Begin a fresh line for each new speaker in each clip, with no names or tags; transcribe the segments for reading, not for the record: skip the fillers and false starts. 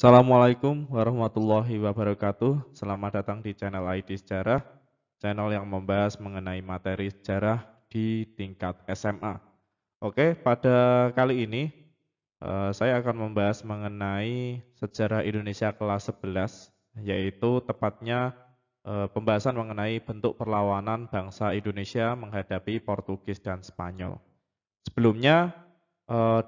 Assalamualaikum warahmatullahi wabarakatuh. Selamat datang di channel ID Sejarah, channel yang membahas mengenai materi sejarah di tingkat SMA. Oke, pada kali ini saya akan membahas mengenai sejarah Indonesia kelas 11, yaitu tepatnya pembahasan mengenai bentuk perlawanan bangsa Indonesia menghadapi Portugis dan Spanyol. Sebelumnya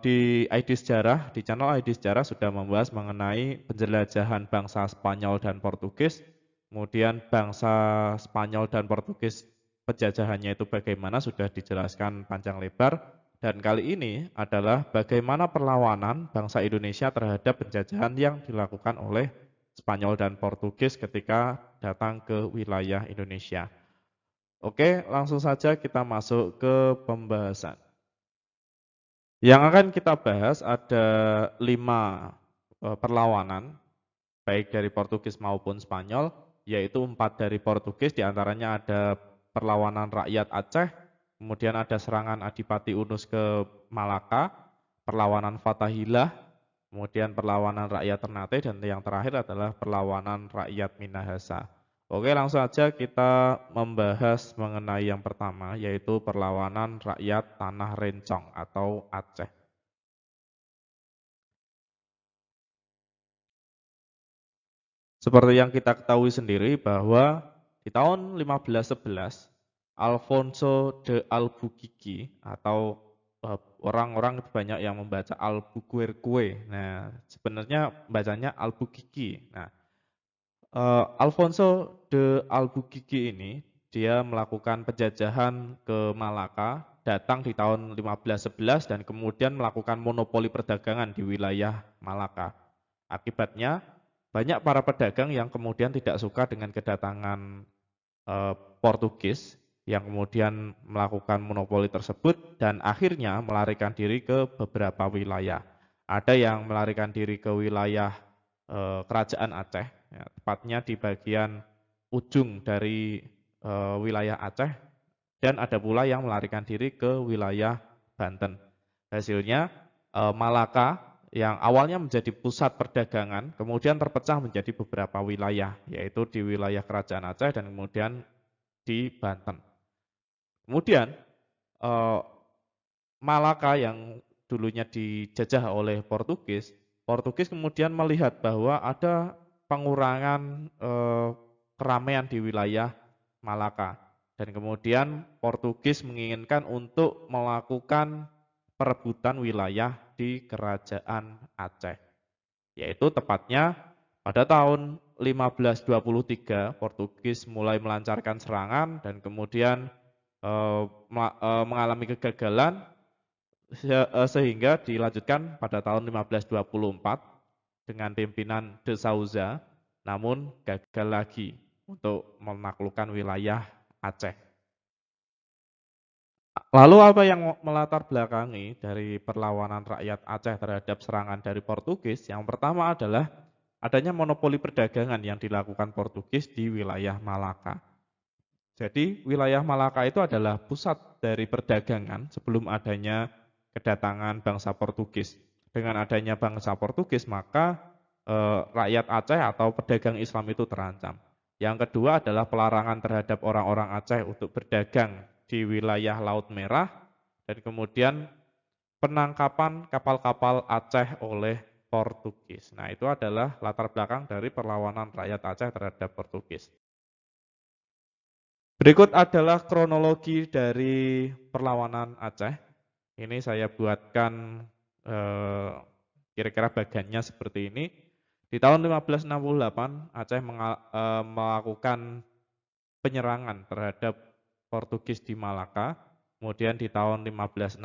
di ID Sejarah, di channel ID Sejarah sudah membahas mengenai penjelajahan bangsa Spanyol dan Portugis, kemudian bangsa Spanyol dan Portugis penjajahannya itu bagaimana sudah dijelaskan panjang lebar, dan kali ini adalah bagaimana perlawanan bangsa Indonesia terhadap penjajahan yang dilakukan oleh Spanyol dan Portugis ketika datang ke wilayah Indonesia. Oke, langsung saja kita masuk ke pembahasan. Yang akan kita bahas ada 5 perlawanan, baik dari Portugis maupun Spanyol, yaitu 4 dari Portugis, diantaranya ada perlawanan rakyat Aceh, kemudian ada serangan Adipati Unus ke Malaka, perlawanan Fathahilah, kemudian perlawanan rakyat Ternate, dan yang terakhir adalah perlawanan rakyat Minahasa. Oke, langsung saja kita membahas mengenai yang pertama, yaitu perlawanan rakyat Tanah Rencong atau Aceh. Seperti yang kita ketahui sendiri bahwa di tahun 1511, Alfonso de Albuquerque atau orang-orang banyak yang membaca Albuquerque. Nah, sebenarnya bacanya Albuquerque. Nah, Alfonso de Albuquerque ini dia melakukan penjajahan ke Malaka, datang di tahun 1511 dan kemudian melakukan monopoli perdagangan di wilayah Malaka. Akibatnya banyak para pedagang yang kemudian tidak suka dengan kedatangan Portugis yang kemudian melakukan monopoli tersebut dan akhirnya melarikan diri ke beberapa wilayah. Ada yang melarikan diri ke wilayah Kerajaan Aceh, ya, tepatnya di bagian ujung dari wilayah Aceh, dan ada pula yang melarikan diri ke wilayah Banten. Hasilnya Malaka yang awalnya menjadi pusat perdagangan, kemudian terpecah menjadi beberapa wilayah, yaitu di wilayah Kerajaan Aceh dan kemudian di Banten. Kemudian Malaka yang dulunya dijajah oleh Portugis, Portugis kemudian melihat bahwa ada pengurangan keramaian di wilayah Malaka. Dan kemudian Portugis menginginkan untuk melakukan perebutan wilayah di Kerajaan Aceh. Yaitu tepatnya pada tahun 1523 Portugis mulai melancarkan serangan dan kemudian mengalami kegagalan sehingga dilanjutkan pada tahun 1524 dengan pimpinan De Souza, namun gagal lagi untuk menaklukkan wilayah Aceh. Lalu apa yang melatar belakangi dari perlawanan rakyat Aceh terhadap serangan dari Portugis? Yang pertama adalah adanya monopoli perdagangan yang dilakukan Portugis di wilayah Malaka. Jadi wilayah Malaka itu adalah pusat dari perdagangan sebelum adanya kedatangan bangsa Portugis. Dengan adanya bangsa Portugis maka rakyat Aceh atau pedagang Islam itu terancam. Yang kedua adalah pelarangan terhadap orang-orang Aceh untuk berdagang di wilayah Laut Merah dan kemudian penangkapan kapal-kapal Aceh oleh Portugis. Nah, itu adalah latar belakang dari perlawanan rakyat Aceh terhadap Portugis. Berikut adalah kronologi dari perlawanan Aceh. Ini saya buatkan kira-kira bagiannya seperti ini. Di tahun 1568 Aceh melakukan penyerangan terhadap Portugis di Malaka. Kemudian di tahun 1569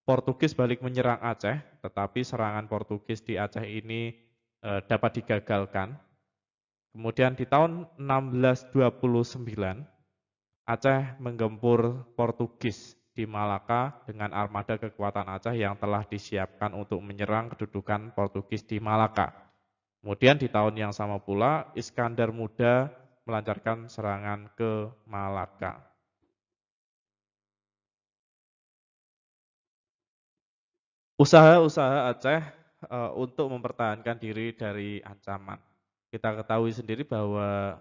Portugis balik menyerang Aceh, tetapi serangan Portugis di Aceh ini dapat digagalkan. Kemudian di tahun 1629 Aceh menggempur Portugis di Malaka dengan armada kekuatan Aceh yang telah disiapkan untuk menyerang kedudukan Portugis di Malaka. Kemudian di tahun yang sama pula Iskandar Muda melancarkan serangan ke Malaka. Usaha-usaha Aceh untuk mempertahankan diri dari ancaman. Kita ketahui sendiri bahwa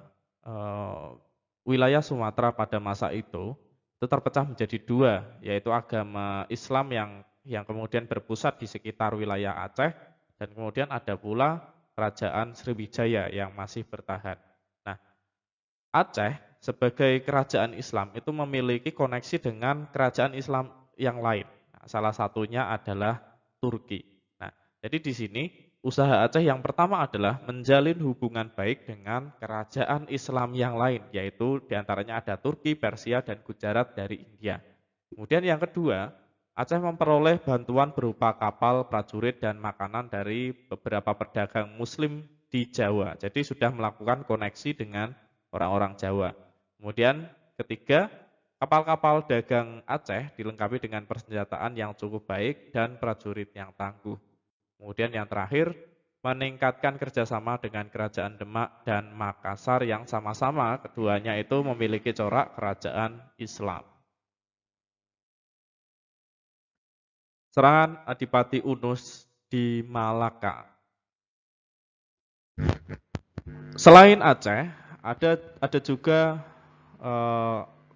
wilayah Sumatera pada masa itu terpecah menjadi dua, yaitu agama Islam yang kemudian berpusat di sekitar wilayah Aceh, dan kemudian ada pula kerajaan Sriwijaya yang masih bertahan. Nah, Aceh sebagai kerajaan Islam itu memiliki koneksi dengan kerajaan Islam yang lain. Nah, salah satunya adalah Turki. Nah, jadi di sini usaha Aceh yang pertama adalah menjalin hubungan baik dengan kerajaan Islam yang lain, yaitu diantaranya ada Turki, Persia, dan Gujarat dari India. Kemudian yang kedua, Aceh memperoleh bantuan berupa kapal, prajurit, dan makanan dari beberapa pedagang Muslim di Jawa. Jadi sudah melakukan koneksi dengan orang-orang Jawa. Kemudian ketiga, kapal-kapal dagang Aceh dilengkapi dengan persenjataan yang cukup baik dan prajurit yang tangguh. Kemudian yang terakhir, meningkatkan kerjasama dengan Kerajaan Demak dan Makassar yang sama-sama keduanya itu memiliki corak kerajaan Islam. Serangan Adipati Unus di Malaka. Selain Aceh, ada juga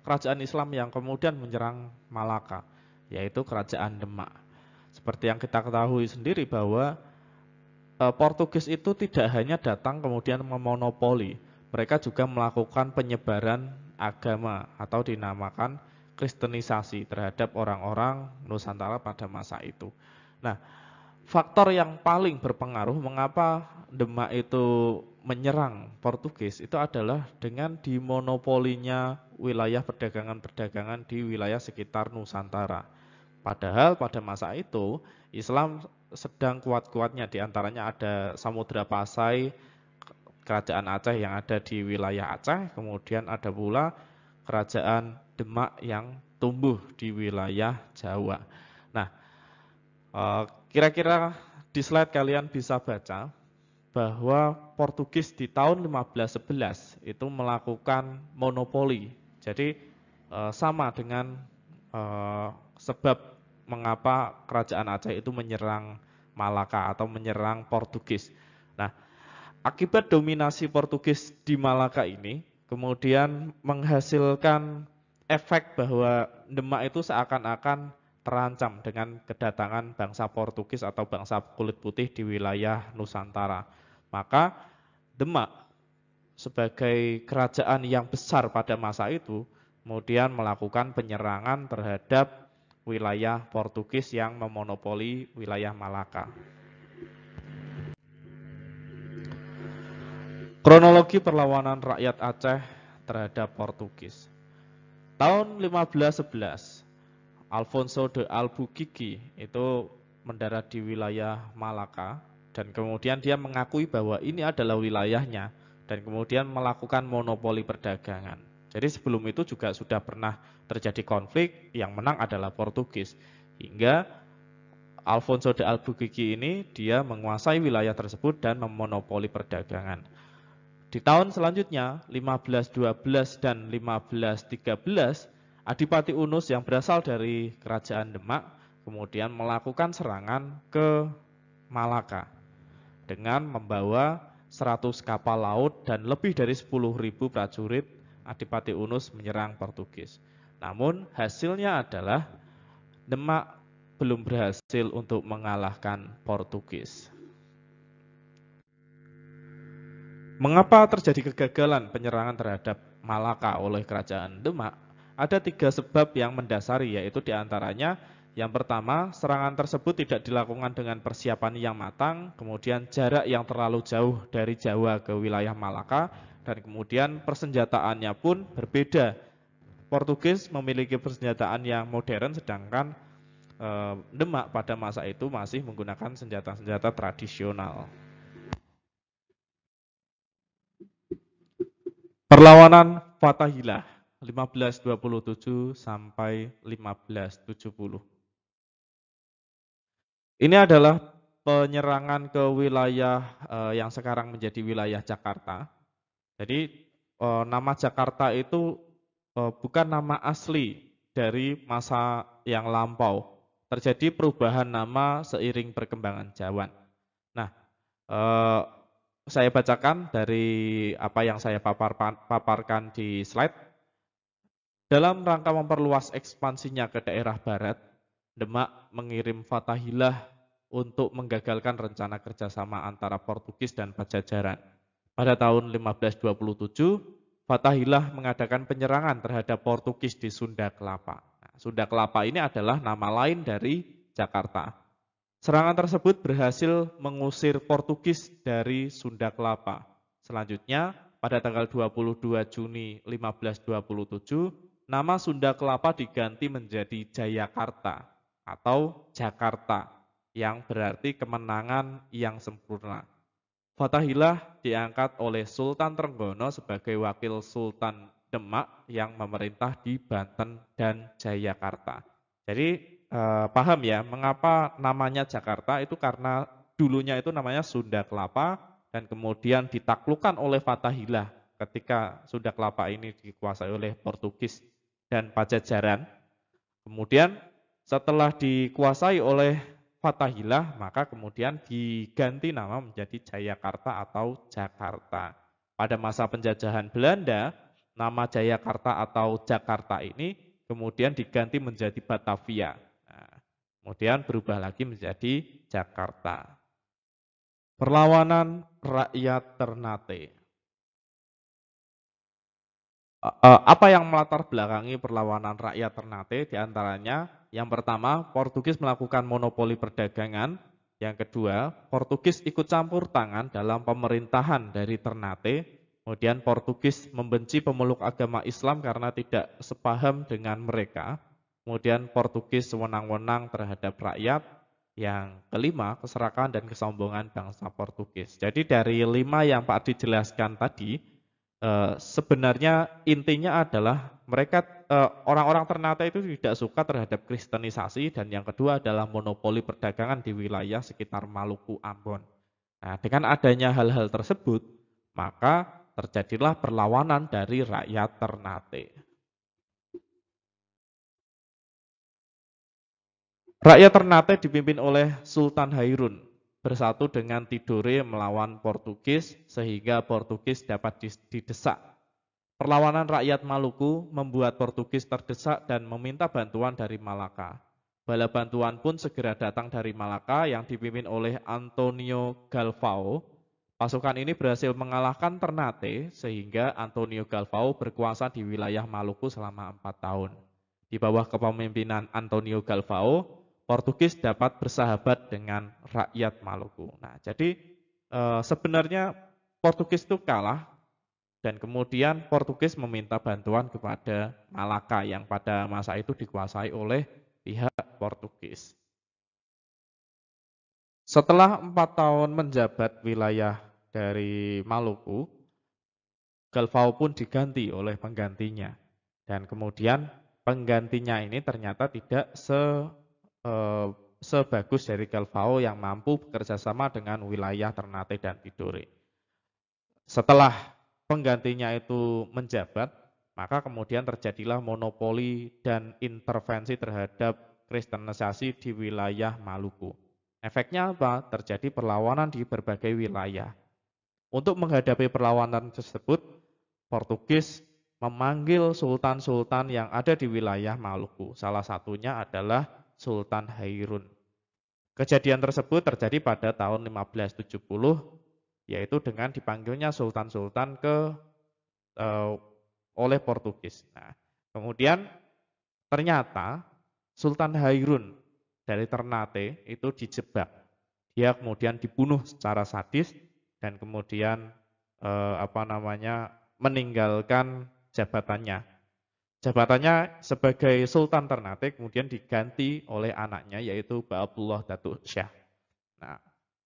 kerajaan Islam yang kemudian menyerang Malaka, yaitu Kerajaan Demak. Seperti yang kita ketahui sendiri bahwa Portugis itu tidak hanya datang kemudian memonopoli, mereka juga melakukan penyebaran agama atau dinamakan kristenisasi terhadap orang-orang Nusantara pada masa itu. Nah, faktor yang paling berpengaruh mengapa Demak itu menyerang Portugis itu adalah dengan dimonopolinya wilayah perdagangan-perdagangan di wilayah sekitar Nusantara. Padahal pada masa itu Islam sedang kuat-kuatnya, diantaranya ada Samudra Pasai, kerajaan Aceh yang ada di wilayah Aceh, kemudian ada pula kerajaan Demak yang tumbuh di wilayah Jawa. Nah, kira-kira di slide kalian bisa baca bahwa Portugis di tahun 1511 itu melakukan monopoli. Jadi sama dengan sebab mengapa kerajaan Aceh itu menyerang Malaka atau menyerang Portugis. Nah, akibat dominasi Portugis di Malaka ini kemudian menghasilkan efek bahwa Demak itu seakan-akan terancam dengan kedatangan bangsa Portugis atau bangsa kulit putih di wilayah Nusantara. Maka Demak sebagai kerajaan yang besar pada masa itu kemudian melakukan penyerangan terhadap wilayah Portugis yang memonopoli wilayah Malaka. Kronologi perlawanan rakyat Aceh terhadap Portugis. Tahun 1511, Alfonso de Albuquerque itu mendarat di wilayah Malaka dan kemudian dia mengakui bahwa ini adalah wilayahnya dan kemudian melakukan monopoli perdagangan. Jadi sebelum itu juga sudah pernah terjadi konflik, yang menang adalah Portugis. Hingga Alfonso de Albuquerque ini dia menguasai wilayah tersebut dan memonopoli perdagangan. Di tahun selanjutnya, 1512 dan 1513, Adipati Unus yang berasal dari Kerajaan Demak kemudian melakukan serangan ke Malaka dengan membawa 100 kapal laut dan lebih dari 10.000 prajurit. Adipati Unus menyerang Portugis. Namun hasilnya adalah Demak belum berhasil untuk mengalahkan Portugis. Mengapa terjadi kegagalan penyerangan terhadap Malaka oleh Kerajaan Demak? Ada 3 sebab yang mendasari, yaitu diantaranya yang pertama, serangan tersebut tidak dilakukan dengan persiapan yang matang, kemudian jarak yang terlalu jauh dari Jawa ke wilayah Malaka, dan kemudian persenjataannya pun berbeda. Portugis memiliki persenjataan yang modern, sedangkan Demak pada masa itu masih menggunakan senjata-senjata tradisional. Perlawanan Fathahilah 1527 sampai 1570. Ini adalah penyerangan ke wilayah yang sekarang menjadi wilayah Jakarta. Jadi nama Jakarta itu bukan nama asli dari masa yang lampau. Terjadi perubahan nama seiring perkembangan zaman. Eh, saya bacakan dari apa yang saya paparkan di slide. Dalam rangka memperluas ekspansinya ke daerah barat, Demak mengirim Fathahilah untuk menggagalkan rencana kerjasama antara Portugis dan Pajajaran. Pada tahun 1527, Fathahilah mengadakan penyerangan terhadap Portugis di Sunda Kelapa. Nah, Sunda Kelapa ini adalah nama lain dari Jakarta. Serangan tersebut berhasil mengusir Portugis dari Sunda Kelapa. Selanjutnya, pada tanggal 22 Juni 1527, nama Sunda Kelapa diganti menjadi Jayakarta atau Jakarta, yang berarti kemenangan yang sempurna. Fathahilah diangkat oleh Sultan Trenggono sebagai wakil Sultan Demak yang memerintah di Banten dan Jayakarta. Jadi paham ya mengapa namanya Jakarta itu karena dulunya itu namanya Sunda Kelapa dan kemudian ditaklukkan oleh Fathahilah ketika Sunda Kelapa ini dikuasai oleh Portugis dan Pajajaran. Kemudian setelah dikuasai oleh Fathahilah, maka kemudian diganti nama menjadi Jayakarta atau Jakarta. Pada masa penjajahan Belanda, nama Jayakarta atau Jakarta ini kemudian diganti menjadi Batavia. Nah, kemudian berubah lagi menjadi Jakarta. Perlawanan rakyat Ternate. Apa yang melatar belakangi perlawanan rakyat Ternate? Di antaranya, yang pertama, Portugis melakukan monopoli perdagangan. Yang kedua, Portugis ikut campur tangan dalam pemerintahan dari Ternate. Kemudian Portugis membenci pemeluk agama Islam karena tidak sepaham dengan mereka. Kemudian Portugis sewenang-wenang terhadap rakyat. Yang kelima, keserakahan dan kesombongan bangsa Portugis. Jadi dari 5 yang Pak Adi jelaskan tadi, sebenarnya intinya adalah mereka orang-orang Ternate itu tidak suka terhadap kristenisasi dan yang kedua adalah monopoli perdagangan di wilayah sekitar Maluku Ambon. Nah, dengan adanya hal-hal tersebut, maka terjadilah perlawanan dari rakyat Ternate. Rakyat Ternate dipimpin oleh Sultan Hairun bersatu dengan Tidore melawan Portugis sehingga Portugis dapat didesak. Perlawanan rakyat Maluku membuat Portugis terdesak dan meminta bantuan dari Malaka. Bala bantuan pun segera datang dari Malaka yang dipimpin oleh Antonio Galvao. Pasukan ini berhasil mengalahkan Ternate sehingga Antonio Galvao berkuasa di wilayah Maluku selama 4 tahun. Di bawah kepemimpinan Antonio Galvao, Portugis dapat bersahabat dengan rakyat Maluku. Nah, jadi sebenarnya Portugis itu kalah. Dan kemudian Portugis meminta bantuan kepada Malaka yang pada masa itu dikuasai oleh pihak Portugis. Setelah 4 tahun menjabat wilayah dari Maluku, Galvao pun diganti oleh penggantinya. Dan kemudian penggantinya ini ternyata tidak sebagus dari Galvao yang mampu bekerja sama dengan wilayah Ternate dan Tidore. Setelah penggantinya itu menjabat, maka kemudian terjadilah monopoli dan intervensi terhadap kristenisasi di wilayah Maluku. Efeknya apa? Terjadi perlawanan di berbagai wilayah. Untuk menghadapi perlawanan tersebut, Portugis memanggil sultan-sultan yang ada di wilayah Maluku. Salah satunya adalah Sultan Hairun. Kejadian tersebut terjadi pada tahun 1570, yaitu dengan dipanggilnya sultan-sultan oleh Portugis. Nah, kemudian ternyata Sultan Hairun dari Ternate itu dijebak. Dia kemudian dibunuh secara sadis dan kemudian meninggalkan jabatannya. Jabatannya sebagai Sultan Ternate kemudian diganti oleh anaknya yaitu Ba'abullah Datuk Syah. Nah,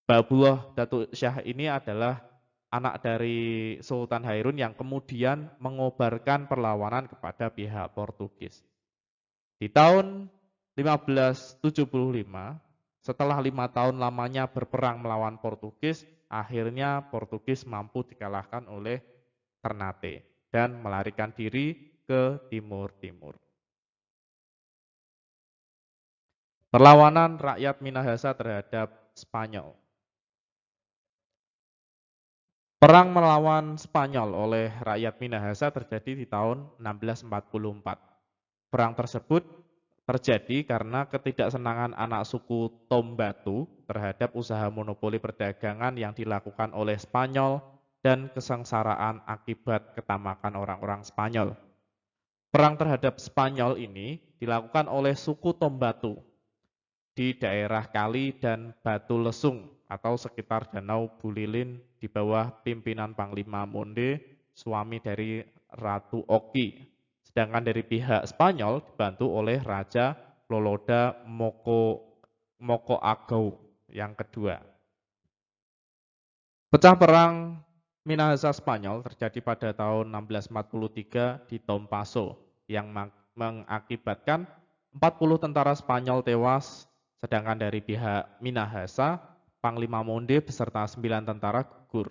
Ba'abullah Datuk Syah ini adalah anak dari Sultan Hairun yang kemudian mengobarkan perlawanan kepada pihak Portugis. Di tahun 1575, setelah 5 tahun lamanya berperang melawan Portugis, akhirnya Portugis mampu dikalahkan oleh Ternate dan melarikan diri ke timur-timur. Perlawanan rakyat Minahasa terhadap Spanyol. Perang melawan Spanyol oleh rakyat Minahasa terjadi di tahun 1644. Perang tersebut terjadi karena ketidaksenangan anak suku Tombatu terhadap usaha monopoli perdagangan yang dilakukan oleh Spanyol dan kesengsaraan akibat ketamakan orang-orang Spanyol. Perang terhadap Spanyol ini dilakukan oleh suku Tombatu di daerah Kali dan Batu Lesung atau sekitar Danau Bulilin di bawah pimpinan Panglima Monde, suami dari Ratu Oki. Sedangkan dari pihak Spanyol dibantu oleh Raja Loloda Moko Agau yang kedua. Pecah perang Minahasa Spanyol terjadi pada tahun 1643 di Tompaso yang mengakibatkan 40 tentara Spanyol tewas, sedangkan dari pihak Minahasa, Panglima Monde beserta 9 tentara gugur.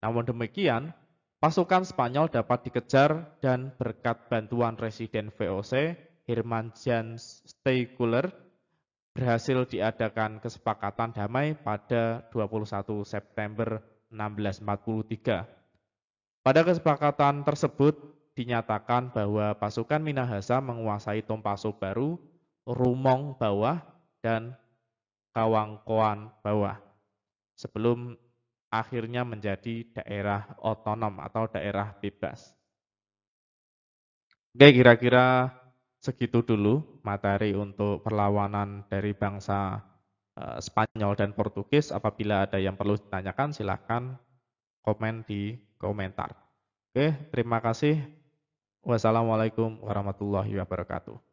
Namun demikian, pasukan Spanyol dapat dikejar dan berkat bantuan Residen VOC, Herman Jan Steykuler, berhasil diadakan kesepakatan damai pada 21 September 1643. Pada kesepakatan tersebut dinyatakan bahwa pasukan Minahasa menguasai Tompaso Baru, Rumong Bawah, dan Kawangkoan Bawah sebelum akhirnya menjadi daerah otonom atau daerah bebas. Oke, kira-kira segitu dulu materi untuk perlawanan dari bangsa Spanyol dan Portugis. Apabila ada yang perlu ditanyakan, silahkan komen di komentar. Oke, terima kasih. Wassalamualaikum warahmatullahi wabarakatuh.